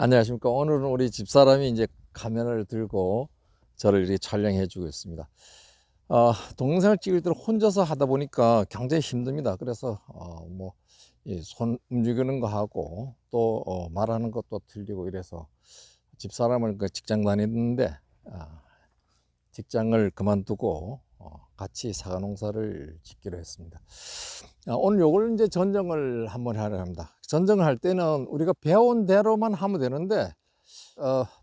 안녕하십니까. 오늘은 우리 집사람이 이제 카메라를 들고 저를 이렇게 촬영해 주고 있습니다. 동영상을 찍을 때는 혼자서 하다 보니까 굉장히 힘듭니다. 그래서 이 손 움직이는 거 하고 또 말하는 것도 틀리고 이래서 집사람을 그 직장 다니는데 직장을 그만두고 같이 사과 농사를 짓기로 했습니다. 오늘 요걸 이제 전정을 한번 하려 합니다. 전정을 할 때는 우리가 배운 대로만 하면 되는데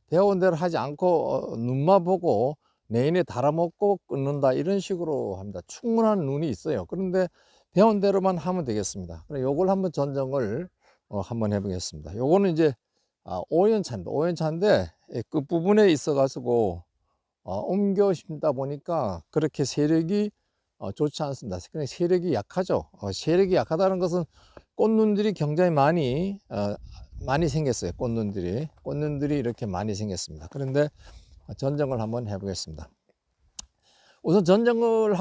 배운 대로 하지 않고 눈만 보고 내인에 달아먹고 끊는다 이런 식으로 합니다. 충분한 눈이 있어요. 그런데 배운 대로만 하면 되겠습니다. 그럼 요걸 한번 전정을 한번 해보겠습니다. 요거는 이제 오연차입니다. 오연차인데 끝부분에 있어 가지고 옮겨 심다 보니까 그렇게 세력이 좋지 않습니다. 그냥 세력이 약하죠. 세력이 약하다는 것은 꽃눈들이 굉장히 많이 생겼어요. 꽃눈들이 이렇게 많이 생겼습니다. 그런데 전정을 한번 해보겠습니다. 우선 전정을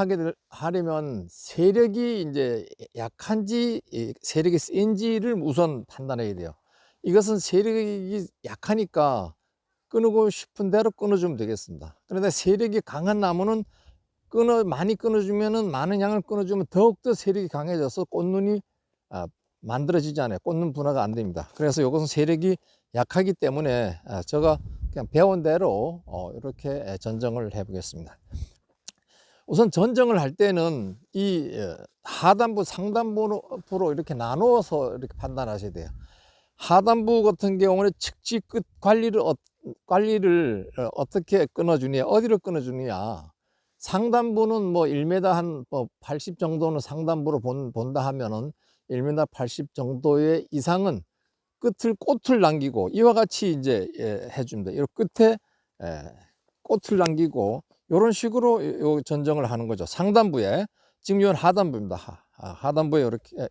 하려면 세력이 이제 약한지 세력이 센지를 우선 판단해야 돼요. 이것은 세력이 약하니까 끊고 싶은 대로 끊어주면 되겠습니다. 그런데 세력이 강한 나무는 많이 끊어주면은 많은 양을 끊어주면 더욱더 세력이 강해져서 꽃눈이 만들어지지 않아요. 꽃눈 분화가 안 됩니다. 그래서 이것은 세력이 약하기 때문에 제가 그냥 배운 대로 이렇게 전정을 해 보겠습니다. 우선 전정을 할 때는 이 하단부 상단부로 이렇게 나누어서 이렇게 판단하셔야 돼요. 하단부 같은 경우는 측지 끝 관리를 어떻게 끊어주냐, 어디로 끊어주느냐. 상단부는 뭐 1m 한 80 정도는 상단부로 본다 하면은 1m 80 정도의 이상은 꽃을 남기고 이와 같이 이제 해줍니다. 이 끝에 꽃을 남기고 이런 식으로 요 전정을 하는 거죠. 상단부에 지금 이건 하단부입니다. 하단부에 이렇게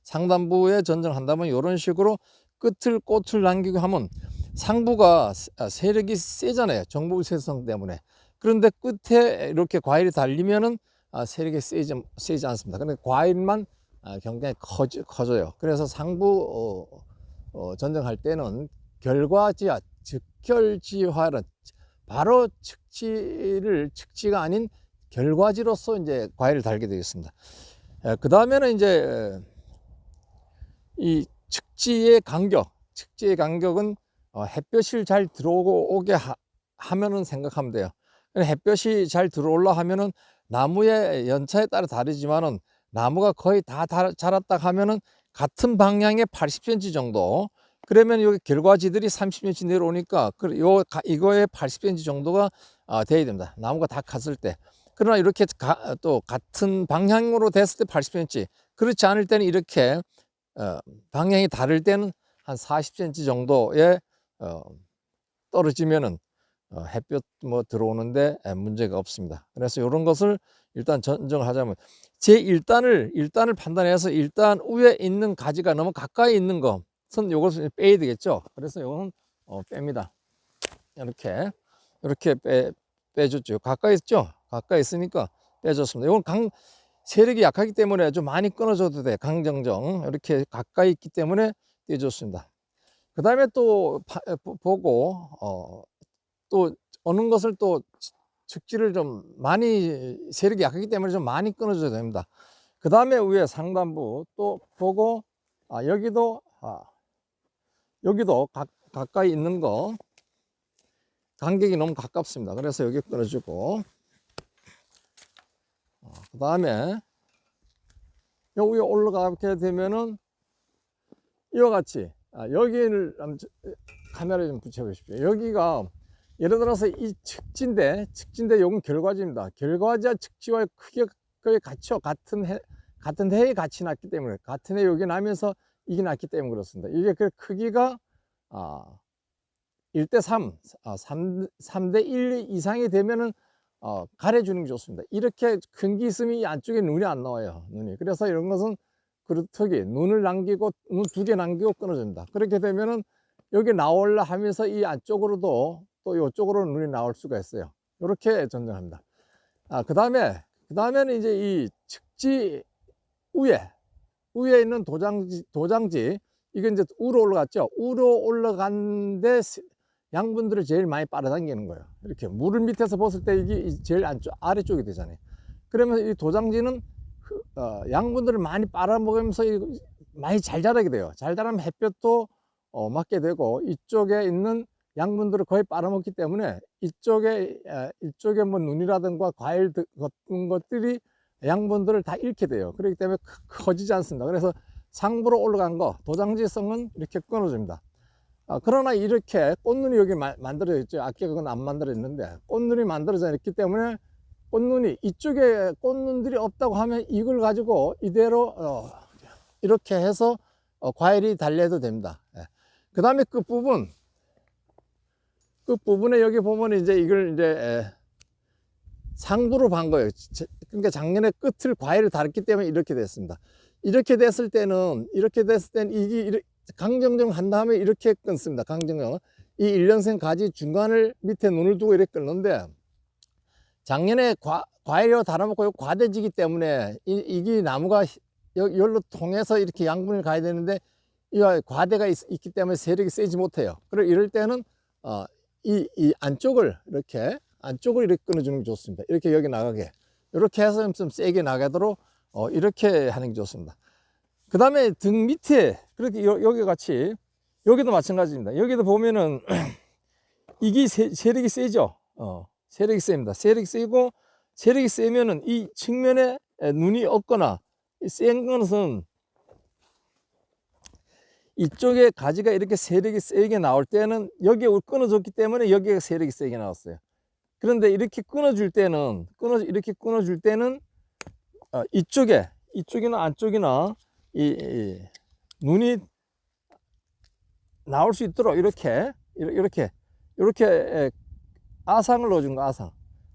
상단부에 전정한다면 이런 식으로 꽃을 남기고 하면 상부가 세력이 세잖아요. 정보세성 때문에. 그런데 끝에 이렇게 과일이 달리면은 세력이 세지 않습니다. 그런데 과일만 굉장히 커져요. 그래서 상부 전정할 때는 결과지하, 즉결지화는 바로 측지가 아닌 결과지로서 이제 과일을 달게 되겠습니다. 그 다음에는 이제 이 측지의 간격은 햇볕이 잘 들어오게 하면은 생각하면 돼요. 햇볕이 잘 들어올라 하면은 나무의 연차에 따라 다르지만은 나무가 거의 다 자랐다 하면은 같은 방향의 80cm 정도, 그러면 여기 결과지들이 30cm 내려오니까 이거의 80cm 정도가 돼야 됩니다. 나무가 다 컸을 때. 그러나 이렇게 또 같은 방향으로 됐을 때 80cm, 그렇지 않을 때는 이렇게 방향이 다를 때는 한 40cm 정도에 떨어지면은 햇볕 들어오는데 문제가 없습니다. 그래서 이런 것을 일단 전정하자면 제 1단을 판단해서 일단 위에 있는 가지가 너무 가까이 있는 것은 이것을 빼야 되겠죠. 그래서 이거는 뺍니다. 이렇게 빼줬죠. 가까이 있죠. 가까이 있으니까 빼줬습니다. 이건 세력이 약하기 때문에 좀 많이 끊어줘도 돼. 강정정 이렇게 가까이 있기 때문에 떼줬습니다. 그 다음에 또 보고 또 어느 것을 또 측지를 좀 많이 세력이 약하기 때문에 좀 많이 끊어줘야 됩니다. 그 다음에 위에 상단부 또 보고 여기도 가까이 있는 거 간격이 너무 가깝습니다. 그래서 여기 끊어주고 그 다음에 여기 올라가게 되면은 이와 같이 여기를 카메라 좀 붙여보십시오. 여기가 예를 들어서 이 측지인데 요건 결과지입니다. 결과지와 측지와 크기가 거의 같죠. 같은 해에 같이 났기 때문에, 같은 해 여기 나면서 이게 났기 때문에 그렇습니다. 이게 그 크기가 1:3, 3:1 이상이 되면은 가려주는 게 좋습니다. 이렇게 큰 게 있으면 이 안쪽에 눈이 안 나와요. 그래서 이런 것은 그렇듯이 눈을 남기고 눈 2개 남기고 끊어줍니다. 그렇게 되면은 여기 나올라 하면서 이 안쪽으로도 또 이쪽으로 눈이 나올 수가 있어요. 이렇게 전정합니다. 그 다음에는 이제 이 측지 위에 있는 도장지 이게 이제 우로 올라갔죠. 우로 올라갔는데 양분들을 제일 많이 빨아당기는 거예요. 이렇게 물을 밑에서 봤을 때 이게 제일 아래쪽이 되잖아요. 그러면 이 도장지는 양분들을 많이 빨아먹으면서 많이 잘 자라게 돼요. 잘 자라면 햇볕도 맞게 되고, 이쪽에 있는 양분들을 거의 빨아먹기 때문에 이쪽에 뭐 눈이라든가 과일 같은 것들이 양분들을 다 잃게 돼요. 그렇기 때문에 커지지 않습니다. 그래서 상부로 올라간 거 도장지성은 이렇게 끊어줍니다. 그러나 이렇게 꽃눈이 여기 만들어져 있죠. 아까 그건 안 만들어졌는데 꽃눈이 만들어져 있기 때문에 꽃눈이 이쪽에 꽃눈들이 없다고 하면 이걸 가지고 이대로 이렇게 해서 과일이 달려도 됩니다. 그 다음에 끝부분에 여기 보면 이제 이걸 이제 상부로 반 거예요. 그러니까 작년에 끝을 과일을 달았기 때문에 이렇게 됐습니다. 이렇게 됐을 때는 이게 강정정 한 다음에 이렇게 끊습니다. 강정정. 이 1년생 가지 중간을 밑에 눈을 두고 이렇게 끊는데, 작년에 과일을 달아먹고 과대지기 때문에 이게 나무가 열로 통해서 이렇게 양분을 가야 되는데 이 과대가 있기 때문에 세력이 세지 못해요. 그리고 이럴 때는 이 안쪽을 이렇게 끊어주는 게 좋습니다. 이렇게 여기 나가게, 이렇게 해서 좀 세게 나가도록 이렇게 하는 게 좋습니다. 그 다음에 등 밑에 그렇게 여기 같이, 여기도 마찬가지입니다. 여기도 보면은 이게 세력이 세죠. 세력이 셉니다. 세력이 세고, 세력이 세면은 이 측면에 눈이 없거나 센 것은 이쪽에 가지가 이렇게 세력이 세게 나올 때는 여기에 끊어줬기 때문에 여기에 세력이 세게 나왔어요. 그런데 이렇게 끊어줄 때는 이쪽이나 안쪽이나 이 눈이 나올 수 있도록 이렇게 아상을 넣어준 거.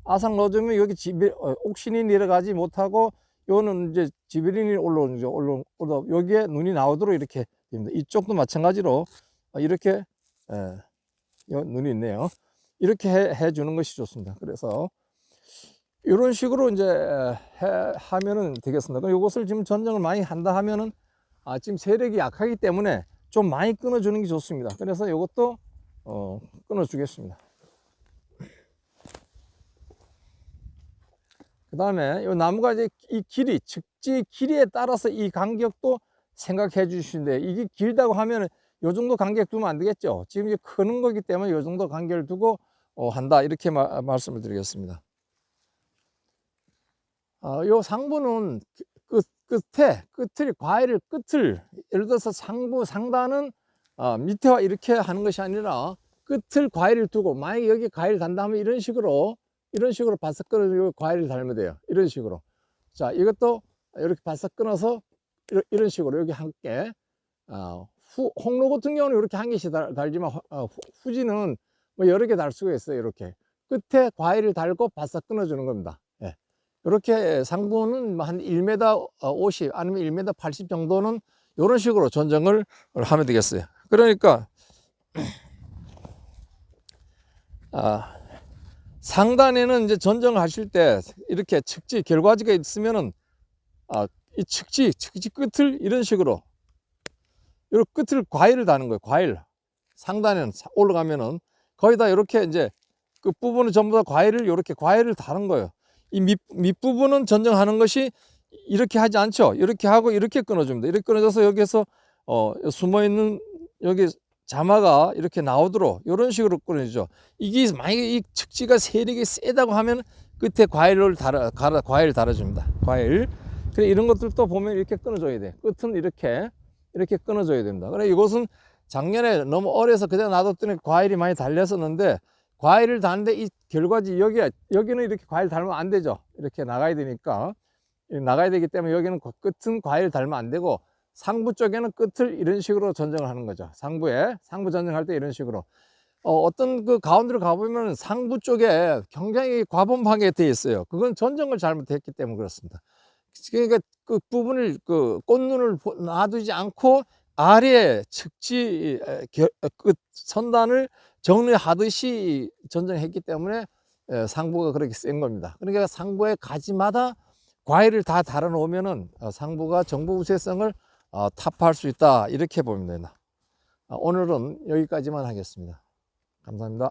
아상 넣어주면 여기 옥신이 내려가지 못하고 요거는 이제 지베린이 올라오는 거죠. 여기에 눈이 나오도록 이렇게 됩니다. 이쪽도 마찬가지로 이렇게 눈이 있네요. 이렇게 해주는 것이 좋습니다. 그래서 이런 식으로 이제 하면은 되겠습니다. 그럼 이것을 지금 전정을 많이 한다 하면은 지금 세력이 약하기 때문에 좀 많이 끊어주는 게 좋습니다. 그래서 이것도 끊어주겠습니다. 그 다음에 이 나무가 이제 이 길이, 측지 길이에 따라서 이 간격도 생각해 주시는데, 이게 길다고 하면 요 정도 간격 두면 안 되겠죠. 지금 이제 크는 거기 때문에 요 정도 간격을 두고 한다, 이렇게 말씀을 드리겠습니다. 요 상부는 과일을 끝을, 예를 들어서 상단은 밑에와 이렇게 하는 것이 아니라 끝을 과일을 두고, 만약에 여기 과일 단다 하면 이런 식으로 바싹 끊어주고 과일을 달면 돼요. 이런 식으로. 자, 이것도 이렇게 바싹 끊어서 이런 식으로 여기 함께, 홍로 같은 경우는 이렇게 한 개씩 달지만 후지는 뭐 여러 개 달 수가 있어요. 이렇게 끝에 과일을 달고 바싹 끊어주는 겁니다. 이렇게 상부는 한 1m 50 아니면 1m 80 정도는 이런 식으로 전정을 하면 되겠어요. 그러니까 상단에는 이제 전정을 하실 때 이렇게 측지 결과지가 있으면은 이 측지 끝을 이런 식으로, 이 끝을 과일을 다는 거예요. 과일. 상단에는 올라가면은 거의 다 이렇게 이제 끝부분은 전부 다 이렇게 과일을 다는 거예요. 이 밑부분은 전정하는 것이 이렇게 하지 않죠. 이렇게 하고 이렇게 끊어줍니다. 이렇게 끊어져서 여기에서 숨어있는 여기 자마가 이렇게 나오도록 이런 식으로 끊어지죠. 이게 만약에 이 측지가 세력이 세다고 하면 끝에 과일 달아줍니다. 과일. 그래, 이런 것들도 보면 이렇게 끊어줘야 돼. 끝은 이렇게 끊어줘야 됩니다. 그래, 이것은 작년에 너무 어려서 그냥 놔뒀더니 과일이 많이 달렸었는데, 과일을 다는데 이 결과지 여기는 이렇게 과일 달면 안 되죠. 이렇게 나가야 되니까, 나가야 되기 때문에 여기는 끝은 과일 달면 안 되고, 상부 쪽에는 끝을 이런 식으로 전정을 하는 거죠. 상부 전정할 때 이런 식으로. 어떤 그 가운데로 가보면 상부 쪽에 굉장히 과범하게 되어 있어요. 그건 전정을 잘못했기 때문에 그렇습니다. 그러니까 그 부분을, 그 꽃눈을 놔두지 않고 아래에 측지 끝 선단을 정리하듯이 전정했기 때문에 상부가 그렇게 센 겁니다. 그러니까 상부의 가지마다 과일을 다 달아 놓으면은 상부가 정보우세성을 타파할 수 있다 이렇게 보면 된다. 오늘은 여기까지만 하겠습니다. 감사합니다.